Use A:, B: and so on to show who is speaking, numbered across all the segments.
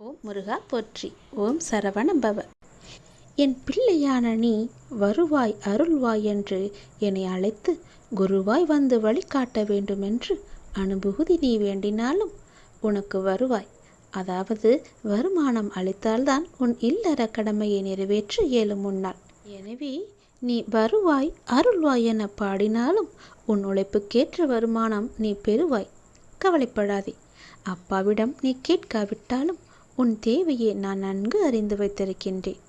A: ஓம் முருகா போற்றி. ஓம் சரவணபவ. என் பிள்ளையான நீ வருவாய் அருள்வாய் என்று என்னை அழைத்து குருவாய் வந்து வழிகாட்ட வேண்டுமென்று அனுபூதி நீ வேண்டினாலும் உனக்கு வருவாய், அதாவது வருமானம் அளித்தால்தான் உன் இல்லற கடமையை நிறைவேற்ற இயலும் முன்னால். எனவே நீ வருவாய் அருள்வாய் என பாடினாலும் உன் உழைப்புக்கேற்ற வருமானம் நீ பெறுவாய். கவலைப்படாதே. அப்பாவிடம் நீ கேட்காவிட்டாலும் உன் தேவையை நான் நன்கு அறிந்து வைத்திருக்கின்றேன்.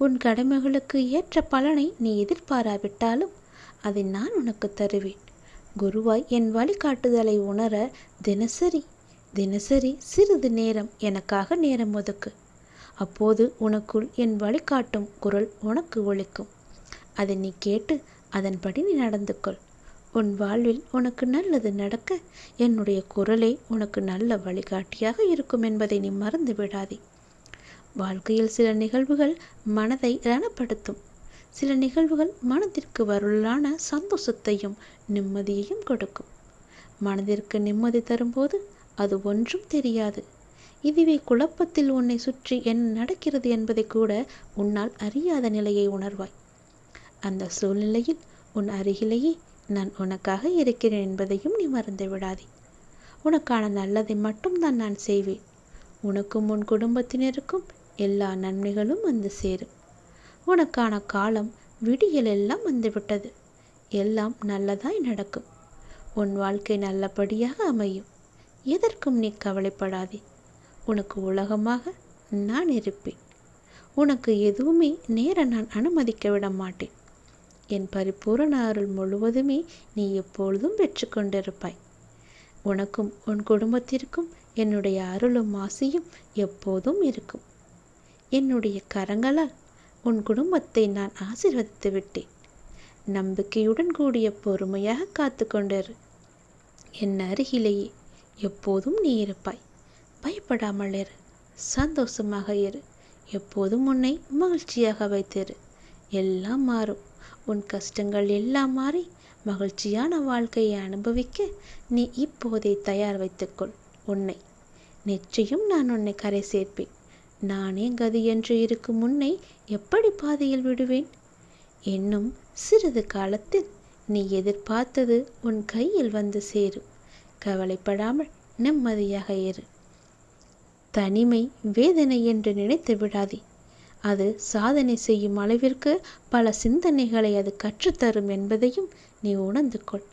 A: உன் கடமைகளுக்கு ஏற்ற பலனை நீ எதிர்பாராவிட்டாலும் அதை நான் உனக்கு தருவேன். குருவாய் என் வழிகாட்டுதலை உணர தினசரி சிறிது நேரம் எனக்காக நேரம் ஒதுக்கு. அப்போது உனக்குள் என் வழிகாட்டும் குரல் உனக்கு ஒலிக்கும். அதை நீ கேட்டு அதன்படி நீ நடந்து கொள். உன் வாழ்வில் உனக்கு நல்லது நடக்க என்னுடைய குரலே உனக்கு நல்ல வழிகாட்டியாக இருக்கும் என்பதை நீ மறந்து விடாதே. வாழ்க்கையில் சில நிகழ்வுகள் மனதை ரணப்படுத்தும். சில நிகழ்வுகள் மனதிற்கு வருளான சந்தோஷத்தையும் நிம்மதியையும் கொடுக்கும். மனதிற்கு நிம்மதி தரும்போது அது ஒன்றும் தெரியாது. இதுவே குழப்பத்தில் உன்னை சுற்றி என்ன நடக்கிறது என்பதை கூட உன்னால் அறியாத நிலையை உணர்வாய். அந்த சூழ்நிலையில் உன் அருகிலேயே நான் உனக்காக இருக்கிறேன் என்பதையும் நீ மறந்து விடாதே. உனக்கான நல்லதை மட்டும்தான் நான் செய்வேன். உனக்கும் உன் குடும்பத்தினருக்கும் எல்லா நன்மைகளும் வந்து சேரும். உனக்கான காலம் விடியல் எல்லாம் வந்துவிட்டது. எல்லாம் நல்லதாய் நடக்கும். உன் வாழ்க்கை நல்லபடியாக அமையும். எதற்கும் நீ கவலைப்படாதே. உனக்கு உலகமாக நான் இருப்பேன். உனக்கு எதுவுமே நேர நான் அனுமதிக்க விட மாட்டேன். என் பரிபூரண அருள் முழுவதுமே நீ எப்பொழுதும் பெற்று கொண்டிருப்பாய். உனக்கும் உன் குடும்பத்திற்கும் என்னுடைய அருளும் ஆசையும் எப்போதும் இருக்கும். என்னுடைய கரங்களால் உன் குடும்பத்தை நான் ஆசீர்வதித்து விட்டேன். நம்பிக்கையுடன் கூடிய பொறுமையாக காத்து கொண்டிரு. என் அருகிலேயே எப்போதும் நீ இருப்பாய். பயப்படாமல் இரு. சந்தோஷமாக இரு. எப்போதும் உன்னை மகிழ்ச்சியாக வைத்திரு. எல்லாம் மாறும். உன் கஷ்டங்கள் எல்லாம் மாறி மகிழ்ச்சியான வாழ்க்கையை அனுபவிக்க நீ இப்போதே தயார் வைத்துக்கொள். உன்னை நிச்சயம் நான் உன்னை கரை சேர்ப்பேன். நானே கதி என்று இருக்கும் உன்னை எப்படி பாதையில் விடுவேன்? இன்னும் சிறிது காலத்தில் நீ எதிர்பார்த்தது உன் கையில் வந்து சேரும். கவலைப்படாமல் நிம்மதியாக இரு. தனிமை வேதனை என்று நினைத்து விடாதே. அது சாதனை செய்யும் அளவிற்கு பல சிந்தனைகளை அது கற்றுத்தரும் என்பதையும் நீ உணர்ந்து கொள்.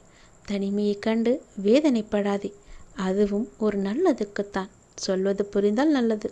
A: தனிமையை கண்டு வேதனைப்படாதே. அதுவும் ஒரு நல்லதுக்குத்தான். சொல்வது புரிந்தால் நல்லது.